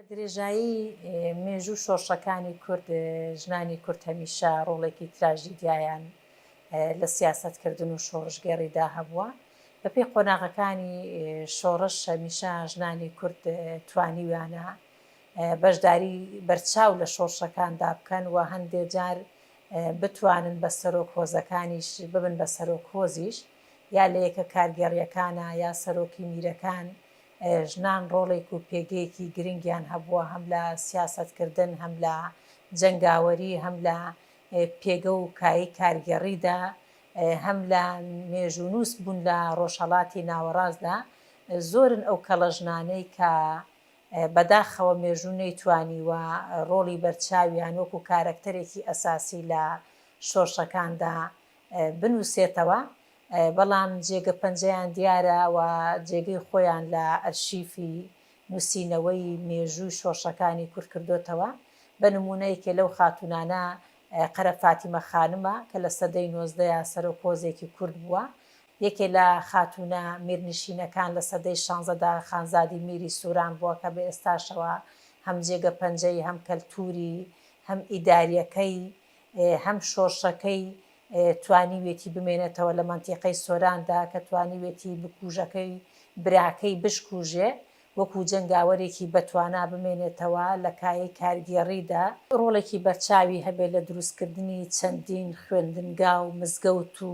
درێژایی مێژوو شۆڕشەکانی کورد ژنانی کورد هەمیشە ڕۆڵێکی تراژیدیایان لە سیاسەتکردن و شۆڕشگەڕیدا هەبووە. بەپێی قۆناغەکانی شۆڕش هەمیشە ژنانی کورد توانیویانە بەشداری بەرچاو لە شۆڕشەکاندا بکەن و هەندێک جار بتوانن بە سەرۆک هۆزەکانیش ببن بە سەرۆک هۆزیش یا لە یەکە کارگەڕیەکانە یا سەرۆکی میرەکان. ژنان ڕۆڵێک و پێگەیەکی گرنگیان هەبووە هەم لە سیاسەتکردن هەم لە جەنگاوەری هەم لە پێگە و کایی کارگەڕیدا هەم لە مێژوونووس بوون لە ڕۆژهەڵاتی ناوەڕاستدا زۆرن ئەو کەڵە ژنانەی کە بەداخەوە مێژوو نەیتوانیوە ڕۆڵی بەرچاویان وەکو کارەکتەرێکی ئەساسی لە شۆڕشەکاندا بنووسێتەوە. بەڵام جێگە پەنجەیان دیارە و جێگەی خۆیان لە ئەرشیفی نووسینەوەی مێژووی شۆڕشەکانی کورد کردوتەوە. بە نمونەیەکێ لەو خاتونانە قەرە فاتیمە خانمە کە لە سەدەی 19 سەرۆک هۆزێکی کورد بووە. یەکێ لە خاتونە میرنشینەکان لە سەدەی 16دا خانزادی میری سووران بووە کە بە ئێستاشەوە هەم جێگە پەنجەی هەم کەلتوری هەم ئیداریەکەی هەم شۆڕشەکەی توانیوێتی بمێنێتەوە لە مەنتیقەی سۆراندا کە توانیوێتی بکوژەکەی براکەی بشکوژێ وەکو جەنگاوەرێکی بەتوانا بمێنێتەوە لە کایەی کارگێڕیدا. ڕۆڵێکی بەرچاوی هەبێت لە دروستکردنی چەندین خوێندنگا و مزگەوت و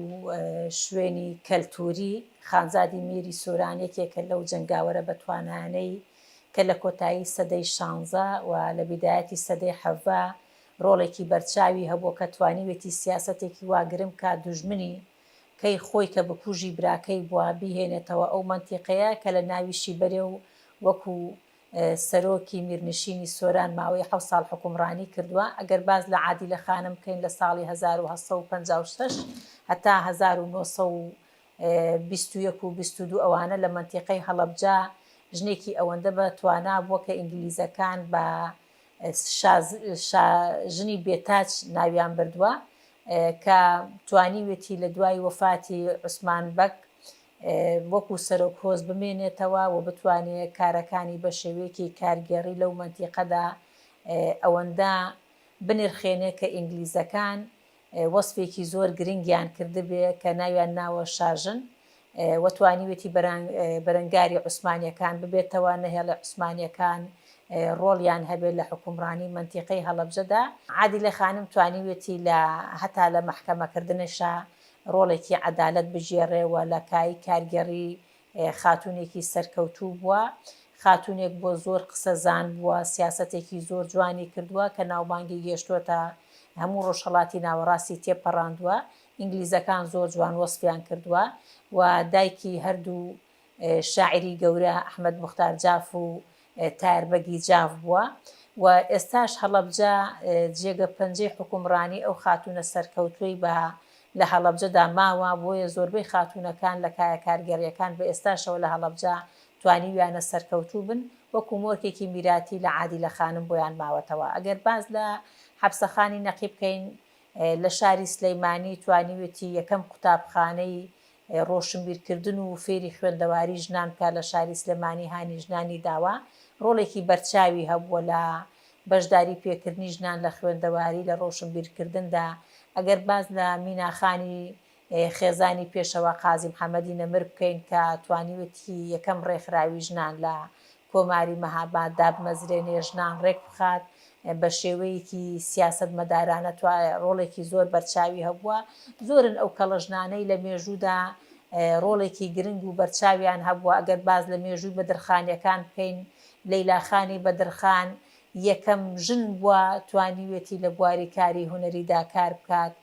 شوێنی کەلتوری. خانزادی میری سۆران یەکێکە لەو جەنگاوەرە بەتوانانەی کە لە کۆتایی سەدەی 16 و لە بیدایەتی سەدەی 17 ڕۆڵێکی بەرچاوی هەبوو کە توانیوێتی سیاسەتێکی واگرم کا دوژمنی کەی خۆی کە بکوژی براکەی بووە بیهێنێتەوە ئەو مەنتیقەیە کە لە ناویشی بەرێ و وەکو سەرۆکی میرنشینی سۆران ماوەی 7 ساڵ حکومڕانی کردووە. ئەگەر باز لە عادیلە خانم بکەین لە ساڵی 1956 هەتا 1921 و 22 ئەوانە لە مەنتیقەی هەڵەبجە ژنێکی ئەوەندە بەتوانا بووە کە ئینگلیزەکان بە ژنی بێتاج ناویان بردووە کە توانیوێتی لە دوای وەفاتی عوسمان بەک وەکو سەرۆک هۆز بمێنێتەوە و بتوانێت کارەکانی بە شێوەیەکی کارگێڕی لەو مەنتیقەدا ئەوەندە بنرخێنێ کە ئینگلیزەکان وەسفێکی زۆر گرنگیان کردبێ کە ناویان ناوە شاژن و توانیوێتی بەرەنگاری عوسمانیەکان ببێتەوە نەهێڵە عوسمانیەکان ڕۆڵیان هەبێت لە حکومڕانی مەنتیقەی هەڵەبجەدا. عادیلە خانم توانیوێتی لە هەتا لە مەحکەمەکردنشە ڕۆڵێکی عەدالەت بژێڕێەوە لە کایی کارگەڕی خاتونێکی سەرکەوتوو بووە. خاتونێک بۆ زۆر قسەزان بووە سیاسەتێکی زۆر جوانی کردووە کە ناوبانگی گەیشتووەتە هەموو ڕۆژهەڵاتی ناوەڕاستی تێپەڕاندووە. ئینگلیزەکان زۆر جوان وەسفیان کردووە و دایکی هەردوو شاعری گەورە ئەحمەد موختار جاف و تایربەگی جاف بووە و ئێستاش هەڵەبجە جێگە پەنجەی حکومڕانی ئەو خاتونە سەرکەوتووی بە لە هەڵەبجەدا ماوە. بۆیە زۆربەی خاتونەکان لە کایە کارگەڕیەکان بە ئێستاشەوە لە هەڵەبجە توانیویانە سەرکەوتوو بن وەکو مۆرکێکی میراتی لە عادیلە خانم بۆیان ماوەتەوە. ئەگەر باز لە حەبسەخانی نەقیب بکەین لە شاری سلەیمانی توانیوێتی یەکەم قوتابخانەی ڕۆشنبیرکردن و فێری خوێندەواری ژنان کە لە شاری سلێمانی هانی ژنانی داوە. ڕۆڵێکی بەرچاوی هەبووە لە بەشداری پێکردنی ژنان لە خوێندەواری لە ڕۆشنبیرکردندا. ئەگەر باز لە میناخانی خێزانی پێشەوە قازی محەممەدی نەمر بکەین کە توانیوێتی یەکەم ڕێکخراوی ژنان لە کۆماری مەهاباد دابمەزرێنێ ژنان ڕێک بخات بە شێوەیەکی سیاسەت مەدارانە ڕۆڵێکی زۆر بەرچاوی هەبووە. زۆرن ئەو کەڵە ژنانەی لە مێژوودا ڕۆڵێکی گرنگ و بەرچاویان هەبووە. ئەگەر باز لە مێژووی بەدرخانیەکان بکەین لەیلاخانی بەدرخان یەکەم ژن بووە توانیوێتی لە بواری کاری هونەریدا کار بکات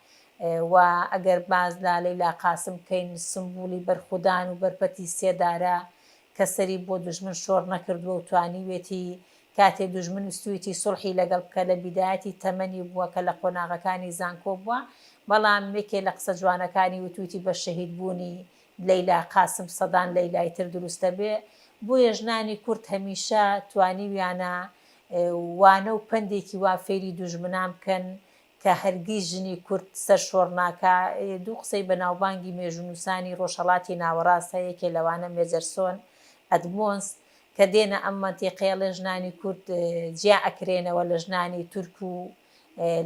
و ئەگەر باز لە لەیلا قاسم بکەین سمبولی بەرخودان و بەرپەتی سێدارە کە سەری بۆ دوژمن شۆڕ نەکردووە و توانیوێتی کاتێ دوژمن وستویەتی سوڵحی لەگەڵ بکە لە بیدایەتی تەمەنی بووە کە لە قۆناغەکانی زانکۆ بووە. بەڵام یەکێ لە قسە جوانەکانی وتویتی بە شەهید بوونی لەیلا قاسم سەدان لەیلای تر دروستە بێ. بۆیە ژنانی کورد هەمیشە توانیویانە وانە و پندێکی وا فێری دوژمنان بکەن کە هەرگیز ژنی کورد سەر شۆڕ ناکا. دوو قسەی بەناوبانگی مێژوونووسانی ڕۆژهەڵاتی ناوەڕاست هەیە یەکێ لەوانە مێجەرسۆن ئەدمۆنس کە دێنە ئەم مەنتیقەیە لە ژنانی کورد جیا ئەکرێنەوە لە ژنانی تورک و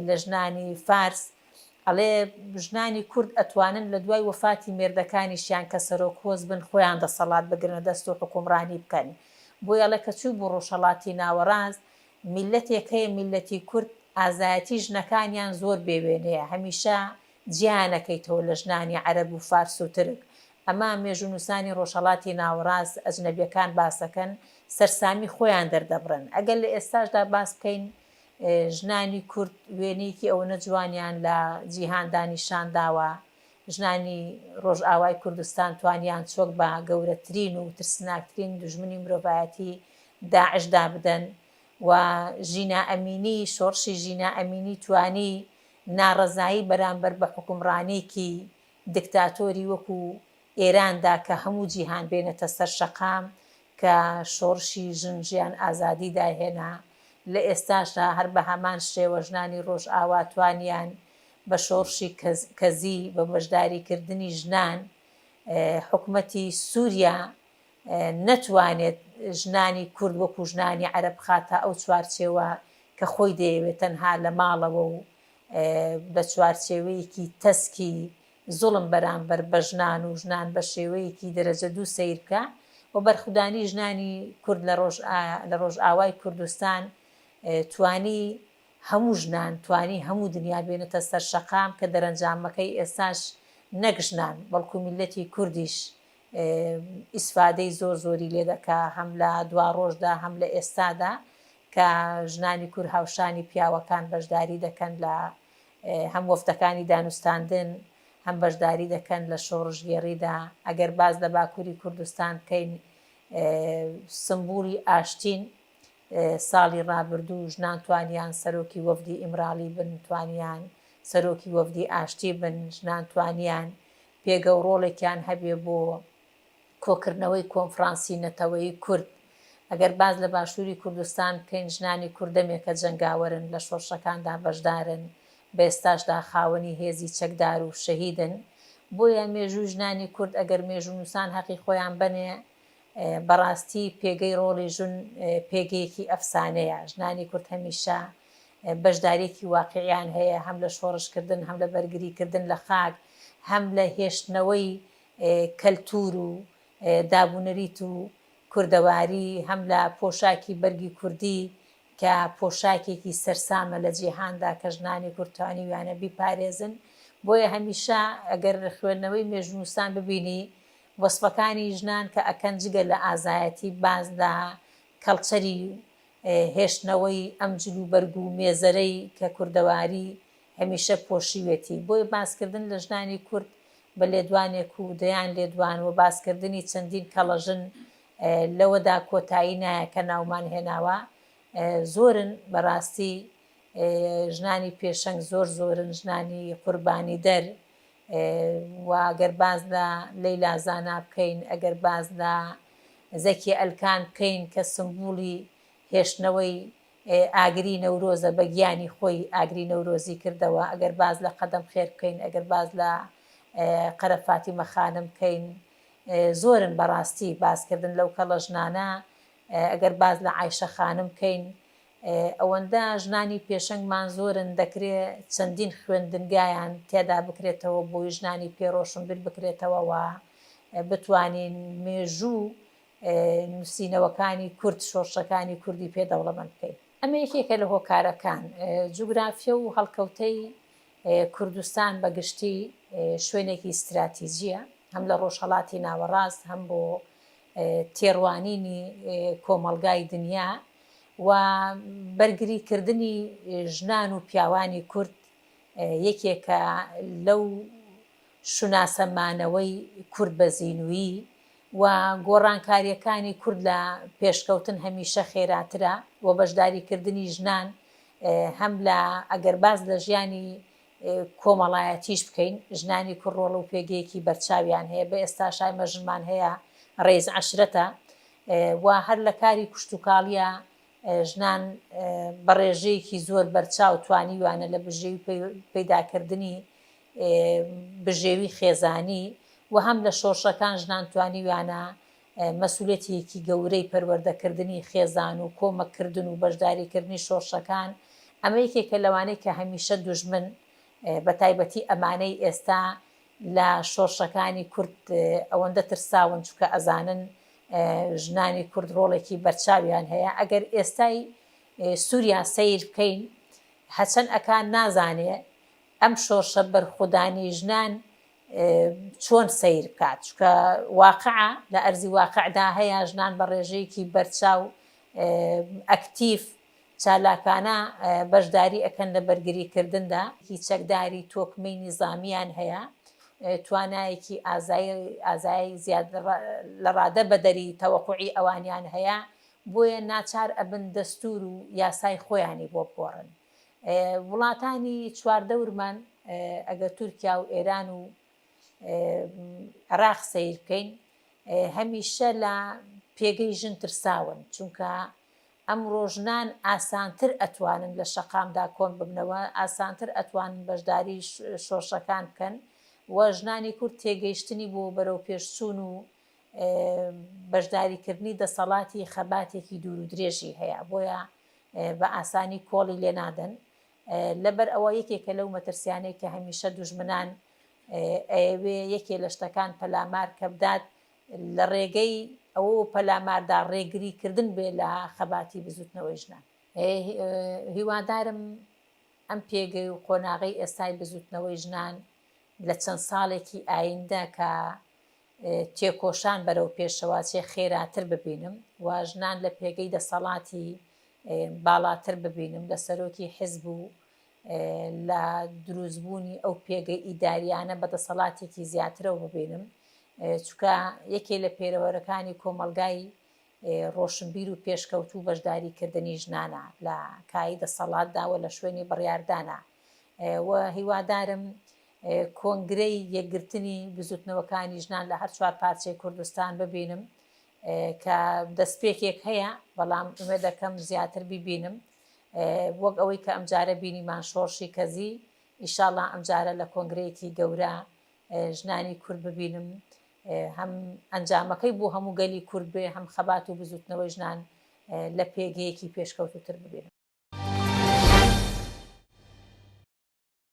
لە ژنانی فارس ئەڵێ ژنانی کورد ئەتوانن لە دوای وەفاتی مێردەکانیشیان کە سەرۆکۆز بن خۆیان دەسەڵات بگرنە دەست و حکومڕانی بکەن بۆ ئەڵێ کە چوو بۆ ڕۆژهەڵاتی ناوەڕاست میلەتێک هەیە میلەتی کورد ئازایەتی ژنەکانیان زۆر بێوێنەیە هەمیشە جیانەکەیتەوە لە ژنانی عەرەب و فارس و ترک ئەمە مێژونووسانی ڕۆژهەڵاتی ناوەڕاست ئەجنەبیەکان باسەکەن سەرسامی خۆیان دەردەبڕن ئەگەر لە ئێستاشدا باس بکەین ژنانی کورد وێنەیەکی ئەوەنە جوانیان لە جیهاندا نیشانداوە ژنانی ڕۆژئاوای کوردستان توانیان چۆک بە گەورەترین و ترسناکترین دوژمنی مرۆڤایەتی داعشدا بدەن و ژینا ئەمینی شۆڕشی ژینا ئەمینی توانی ناڕەزایی بەرامبەر بە حکومڕانێکی دیکتاتۆری وەکو ئێراندا کە هەموو جیهان بێنێتە سەر شەقام کە شۆڕشی ژنجیان ئازادی داهێنا لە ئێستاشدا هەر بە هەمان شێوە ژنانی ڕۆژئاوا توانیان بە شۆڕشی کەزی بە بەشداریکردنی ژنان حکومەتی سووریا نەتوانێت ژنانی کورد وەکو ژنانی عەرەب خاتە ئەو چوارچێوە کە خۆی دەیەوێت تەنها لە ماڵەوە و بە چوارچێوەیەکی تەسکی زوڵم بەرامبەر بە ژنان و ژنان بە شێوەیەکی دەرەجە دوو سەیر بکە و بەرخودانی ژنانی کورد لە ڕۆژئاوای کوردستان توانی هەموو ژنان توانی هەموو دنیا بێنێتە سەر شەقام کە دەرەنجامەکەی ئێستاش نەک ژنان بەڵکو میلەتی کوردیش ئیسفادەی زۆر زۆری لێ دەکا هەم لە دوا ڕۆژدا هەم لە ئێستادا کە ژنانی کورد هاوشانی پیاوەکان بەشداری دەکەن لە هەم وەفتەکانی دانوستاندن هەم بەشداری دەکەن لە شۆڕژگێڕیدا ئەگەر باز لە باکووری کوردستان بکەین سمبولی ئاشتین ساڵی ڕابردوو ژنان توانیان سەرۆکی وەفدی ئیمراڵی بن توانیان سەرۆکی وەفدی ئاشتی بن ژنان توانیان پێگەوڕۆڵێکیان هەبێ بۆ کۆکردنەوەی کۆنفرانسی نەتەوەیی کورد ئەگەر باز لە باشووری کوردستان بکەین ژنانی کوردەمێکە جەنگاوەرن لە شۆڕشەکاندا بەشدارن بە ئێستاشدا خاوەنی هێزی چەکدار و شەهیدن بۆیە مێژوو ژنانی کورد ئەگەر مێژونووسان حەقی خۆیان بنێ بەڕاستی پێگەی ڕۆڵی ژن پێگەیەکی ئەفسانەیە ژنانی کورد هەمیشە بەشدارێکی واقعیان هەیە هەم لە شۆڕشکردن هەم لە بەرگریکردن لە خاک هەم لە هێشتنەوەی کەلتور و دابوونەریت و کوردەواری هەم لە پۆشاکی بەرگی کوردی کە پۆشاکێکی سەرسامە لە جیهاندا کە ژنانی کورتانی ویانە بیپارێزن بۆیە هەمیشە ئەگەر خوێندنەوەی مێژونووسان ببینی وەسفەکانی ژنان کە ئەکەن جگە لە ئازایەتی بازدا کەڵچەری هێشتنەوەی ئەم جلو بەرگ و مێزەرەی کە کوردەواری هەمیشە پۆشیوێتی بۆی باسکردن لە ژنانی کورد بە لێدوانێک و دەیان لێدوان و باسکردنی چەندین کەڵەژن لەوەدا کۆتایی نایە کە ناومان هێناوە زۆرن بەڕاستی ژنانی پێشەنگ زۆرن ژنانی قوربانی دەر و ئەگەر باز لە لەیلا زانا بکەین ئەگەر باز لە زەکی ئەلکان بکەین کە سمبولی هێشتنەوەی ئاگری نەورۆزە بە گیانی خۆی ئاگری نەورۆزی کردەوە ئەگەر باز لە قەدەم خێر بکەین ئەگەر باز لە قەرەفاتی مەخانم بکەین زۆرن بەڕاستی باسکردن لەو کەڵە ژنانە ئەگەر باز لە عایشە خانم بکەین ئەوەندە ژنانی پێشەنگمان زۆرن دەکرێت چەندین خوێندنگایان تێدا بکرێتەوە بۆی ژنانی پێڕۆشن بیر بکرێتەوە و بتوانین مێژوو نووسینەوەکانی کورد شۆڕشەکانی کوردی پێدەوڵەمەند بکەین ئەمە یەکێکە لە هۆکارەکان جوگرافیە و هەڵکەوتەی کوردستان بەگشتی شوێنێکی استراتیژیە هەم لە ڕۆژهەڵاتی ناوەڕاست هەم بۆ تێڕوانینی کۆمەڵگای دنیا و بەرگریکردنی ژنان و پیاوانی کورد یەکێکە لەو شوناسەمانەوەی کورد بە زینووی و گۆڕانکاریەکانی کورد لە پێشکەوتن هەمیشە خێراترە و بەشداریکردنی ژنان هەم لە ئەگەر باز لە ژیانی کۆمەڵایەتیش بکەین ژنانی کوڕ ڕۆڵە و پێگەیەکی بەرچاویان هەیە بە ئێستا شای مەژنمان هەیە ڕێز عەشرەتە و هەر لە کاری کوشت و کاڵیە ژنان بە ڕێژەیەکی زۆر بەرچاو توانیوانە لە بژێوی پەیداکردنی بژێوی خێزانی و هەم لە شۆڕشەکان ژنان توانیوانە مەسئولێتێکی گەورەی پەروەردەکردنی خێزان و کۆمەکردن و بەشداریکردنی شۆڕشەکان ئەمە یەکێکە لەوانەیە کە هەمیشە دوژمن بە تایبەتی ئەمانەی ئێستا لە شۆڕشەکانی کورد ئەوەندە ترساون چونکە ئەزانن ژنانی کورد ڕۆڵێکی بەرچاویان هەیە ئەگەر ئێستای سووریا سیر بکەین هەچەند ئەکان نازانێ ئەم شۆڕشە بەرخودانی ژنان چۆن سیر بکات چکە واقعە لە ئەرزی واقعدا هەیە ژنان بە ڕێژەیەکی بەرچاو ئەکتیف چالاکانە بەشداری ئەکەن لە بەرگریکردندا هیچ چەکداری تۆکمەی نیزامیان هەیە توانایەکی ئازایی زیاد لە ڕادە بەدەری تەوەقوعی ئەوانیان هەیە بۆیە ناچار ئەبن دەستور و یاسای خۆیانی بۆ بگۆڕن وڵاتانی چواردەورمان ئەگەر تورکیا و ئێران و عێراق سیر بکەین هەمیشە لە پێگەی ژن ترساون چونکە ئەم ڕۆژنان ئاسانتر ئەتوانن لە شەقامدا کۆن ببنەوە ئاسانتر ئەتوانن بەشداری شۆڕشەکان بکەن و ژنانی کورد تێگەیشتنی بۆ بەرەو پێشچوون و بەشداریکردنی دەسەڵاتی خەباتێکی دوور و درێژی هەیە بۆیە بە ئاسانی کۆڵی لێ نادەن لەبەر ئەوە یەکێکە لەو مەترسیانەی کە هەمیشە دوژمنان ئەوێ یەکێ لە شتەکان پەلامار کە بدات لە ڕێگەی ئەوە پەلاماردا ڕێگریکردن بێ لە خەباتی بزوتنەوەی ژنان هیوادارم ئەم پێگەی و قۆناغی ئێستای بزوتنەوەی ژنان لە چەند ساڵێکی ئایندە کە تێکۆشان بەرەو پێشەوە چێ خێراتر ببینم و ژنان لە پێگەی دەسەڵاتی باڵاتر ببینم لە سەرۆکی حیزب و لە دروستبوونی ئەو پێگەی ئیداریانە بە دەسەڵاتێکی زیاترەوە ببینم چونکە یەکێ لە پێرەوەرەکانی کۆمەلگای ڕۆشنبیر و پێشکەوتوو بەشداریکردنی ژنانە لە کای دەسەڵاتداوە لە شوێنی بڕیاردانە و هیوادارم کۆنگرەی یەکگرتنی بزوتنەوەکانی ژنان لە هەر چوار پارچەی کوردستان ببینم کە دەستپێکێک هەیە بەڵام ئومێد دەکەم زیاتر ببینم وەک ئەوەی کە ئەمجارە بینیمان شۆڕشی کەزی ئیشاڵڵا ئەمجارە لە کۆنگرەیەکی گەورە ژنانی کورد ببینم هەم ئەنجامەکەی بۆ هەموو گەلی کورد بێ هەم خەبات و بزوتنەوەی ژنان لە پێگەیەکی پێشکەوتوتر ببینم